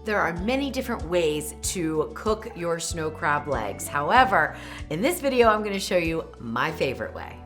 There are many different ways to cook your snow crab legs. However, in this video, I'm gonna show you my favorite way.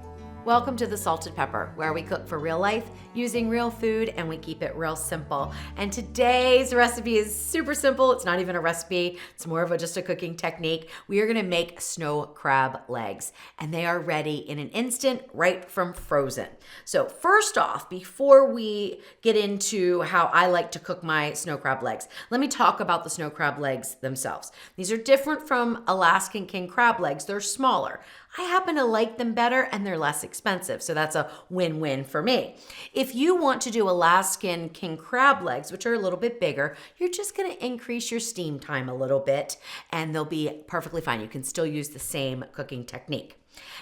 Welcome to the Salted Pepper, where we cook for real life using real food and we keep it real simple. And today's recipe is super simple. It's not even a recipe. It's more of just a cooking technique. We are gonna make snow crab legs and they are ready in an instant right from frozen. So first off, before we get into how I like to cook my snow crab legs, let me talk about the snow crab legs themselves. These are different from Alaskan king crab legs. They're smaller. I happen to like them better and they're less expensive, so that's a win-win for me. If you want to do Alaskan king crab legs, which are a little bit bigger, you're just gonna increase your steam time a little bit and they'll be perfectly fine. You can still use the same cooking technique.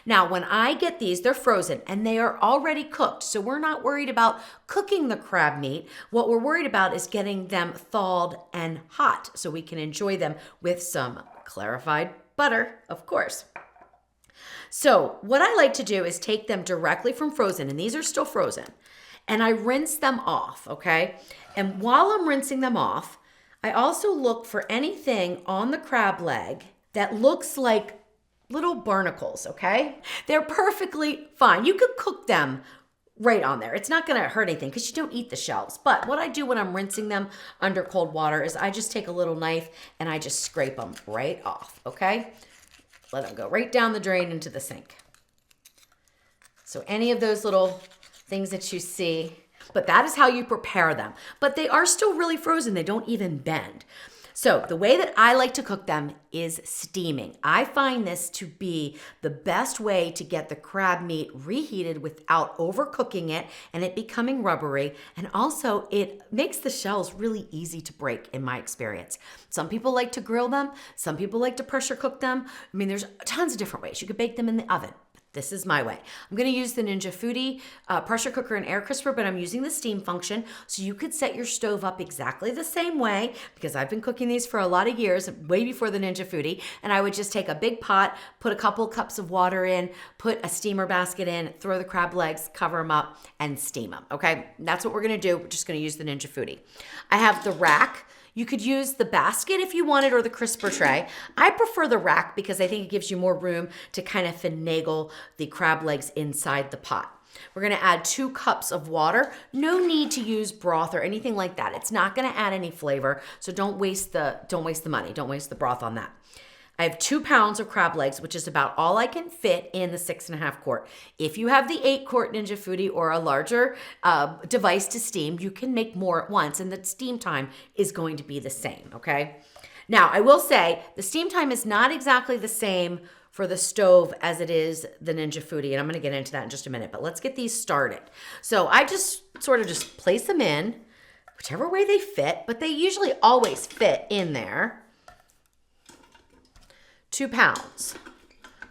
Now, when I get these, they're frozen and they are already cooked, so we're not worried about cooking the crab meat. What we're worried about is getting them thawed and hot so we can enjoy them with some clarified butter, of course. So what I like to do is take them directly from frozen, and these are still frozen, and I rinse them off, okay? And while I'm rinsing them off, I also look for anything on the crab leg that looks like little barnacles, okay? They're perfectly fine. You could cook them right on there. It's not gonna hurt anything because you don't eat the shells. But what I do when I'm rinsing them under cold water is I just take a little knife and I just scrape them right off, okay? Let them go right down the drain into the sink. So any of those little things that you see, but that is how you prepare them. But they are still really frozen. They don't even bend. So the way that I like to cook them is steaming. I find this to be the best way to get the crab meat reheated without overcooking it and it becoming rubbery. And also it makes the shells really easy to break in my experience. Some people like to grill them. Some people like to pressure cook them. I mean, there's tons of different ways. You could bake them in the oven. This is my way. I'm gonna use the Ninja Foodie pressure cooker and air crisper, but I'm using the steam function. So you could set your stove up exactly the same way because I've been cooking these for a lot of years, way before the Ninja Foodie. And I would just take a big pot, put a couple cups of water in, put a steamer basket in, throw the crab legs, cover them up and steam them, okay? That's what we're gonna do. We're just gonna use the Ninja Foodie. I have the rack. You could use the basket if you wanted or the crisper tray. I prefer the rack because I think it gives you more room to kind of finagle the crab legs inside the pot. We're gonna add 2 cups of water. No need to use broth or anything like that. It's not gonna add any flavor, so don't waste the money. Don't waste the broth on that. I have 2 pounds of crab legs, which is about all I can fit in the 6.5 quart. If you have the 8 quart Ninja Foodie or a larger device to steam, you can make more at once and the steam time is going to be the same, okay? Now, I will say the steam time is not exactly the same for the stove as it is the Ninja Foodie, and I'm gonna get into that in just a minute, but let's get these started. So I just sort of just place them in, whichever way they fit, but they usually always fit in there. 2 pounds.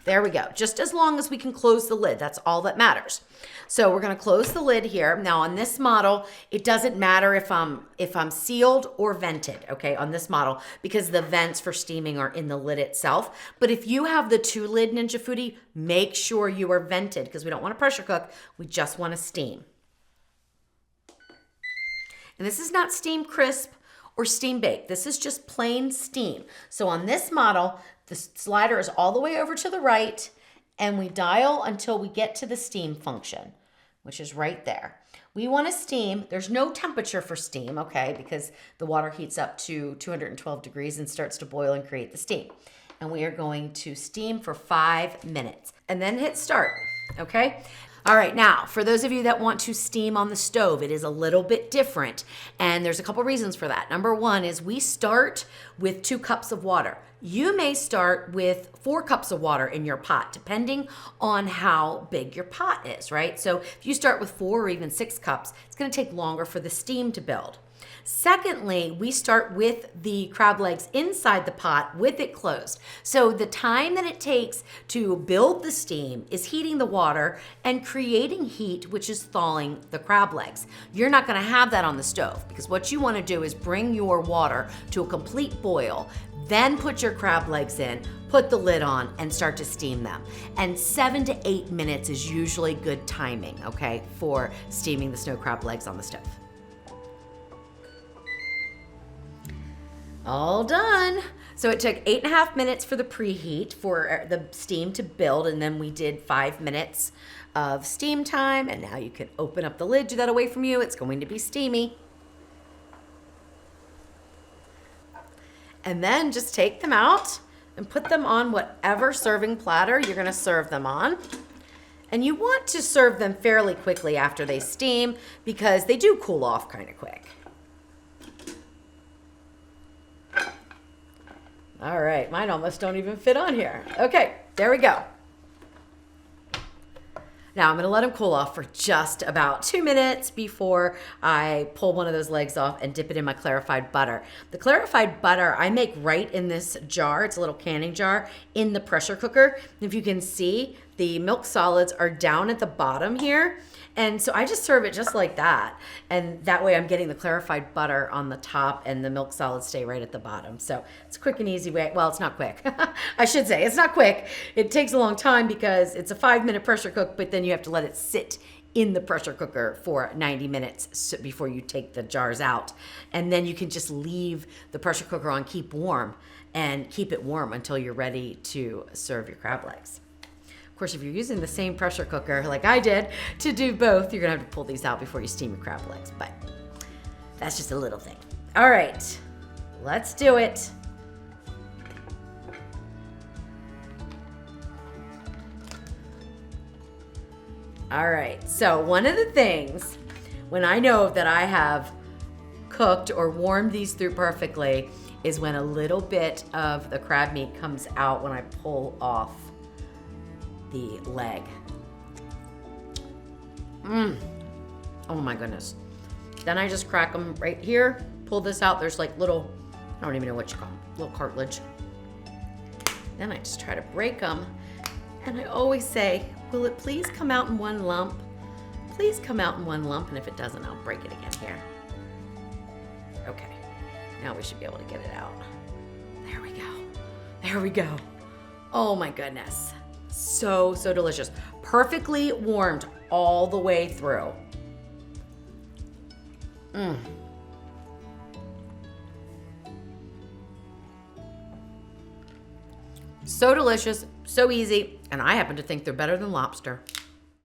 There we go. Just as long as we can close the lid, that's all that matters. So we're gonna close the lid here. Now on this model, it doesn't matter if I'm sealed or vented, okay, on this model, because the vents for steaming are in the lid itself. But if you have the 2 lid Ninja Foodie, make sure you are vented because we don't wanna pressure cook, we just wanna steam. And this is not steam crisp or steam bake. This is just plain steam. So on this model, the slider is all the way over to the right and we dial until we get to the steam function, which is right there. We want to steam. There's no temperature for steam, okay, because the water heats up to 212 degrees and starts to boil and create the steam. And we are going to steam for 5 minutes and then hit start, okay? All right, now, for those of you that want to steam on the stove, it is a little bit different, and there's a couple reasons for that. Number one is we start with 2 cups of water. You may start with 4 cups of water in your pot, depending on how big your pot is, right? So if you start with 4 or even 6 cups, it's gonna take longer for the steam to build. Secondly, we start with the crab legs inside the pot with it closed. So the time that it takes to build the steam is heating the water and creating heat, which is thawing the crab legs. You're not gonna have that on the stove because what you wanna do is bring your water to a complete boil, then put your crab legs in, put the lid on, and start to steam them. And 7 to 8 minutes is usually good timing, okay, for steaming the snow crab legs on the stove. All done. So it took 8.5 minutes for the preheat for the steam to build, and then we did 5 minutes of steam time, and now you can open up the lid, do that away from you. It's going to be steamy. And then just take them out and put them on whatever serving platter you're gonna serve them on. And you want to serve them fairly quickly after they steam because they do cool off kind of quick. All right, mine almost don't even fit on here. Okay, there we go. Now I'm gonna let them cool off for just about 2 minutes before I pull one of those legs off and dip it in my clarified butter. The clarified butter I make right in this jar. It's a little canning jar in the pressure cooker. If you can see, the milk solids are down at the bottom here. And so I just serve it just like that. And that way I'm getting the clarified butter on the top and the milk solids stay right at the bottom. So it's a quick and easy way. Well, it's not quick. I should say it's not quick. It takes a long time because it's a 5-minute pressure cook, but then you have to let it sit in the pressure cooker for 90 minutes before you take the jars out. And then you can just leave the pressure cooker on, keep warm, and keep it warm until you're ready to serve your crab legs. Of course, if you're using the same pressure cooker like I did to do both, you're gonna have to pull these out before you steam your crab legs, but that's just a little thing. All right, let's do it. All right, so one of the things when I know that I have cooked or warmed these through perfectly is when a little bit of the crab meat comes out when I pull off the leg. Oh my goodness. Then I just crack them right here, pull this out. There's like little, I don't even know what you call them, little cartilage. Then I just try to break them. And I always say, will it please come out in one lump? Please come out in one lump. And if it doesn't, I'll break it again here. Okay, now we should be able to get it out. There we go. There we go. Oh my goodness. So, so delicious. Perfectly warmed all the way through. So delicious, so easy, and I happen to think they're better than lobster.